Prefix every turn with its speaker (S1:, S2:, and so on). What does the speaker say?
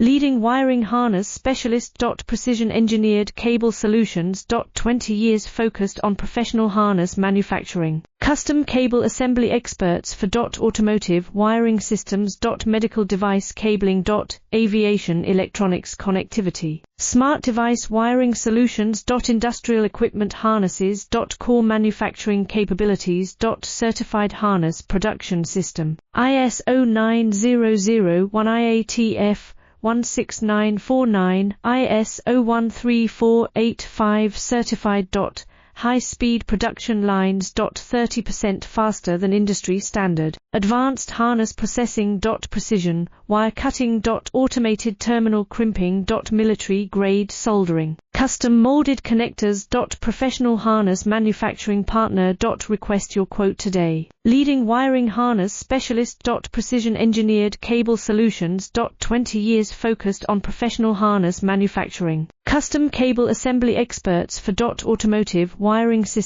S1: Leading wiring harness specialist. Precision engineered cable solutions. 20 years focused on professional harness manufacturing. Custom cable assembly experts for automotive wiring systems. Medical device cabling. Aviation electronics connectivity. Smart device wiring solutions. Industrial equipment harnesses. Core manufacturing capabilities. Certified harness production system. ISO 9001 IATF 16949, ISO 13485 certified. High-speed production lines. 30% faster than industry standard. Advanced harness processing. Precision wire cutting. Automated terminal crimping. Military-grade soldering. Custom molded connectors. Professional harness manufacturing partner. Request your quote today. Leading wiring harness specialist. Precision engineered cable solutions. 20 years focused on professional harness manufacturing. Custom cable assembly experts for automotive wiring systems.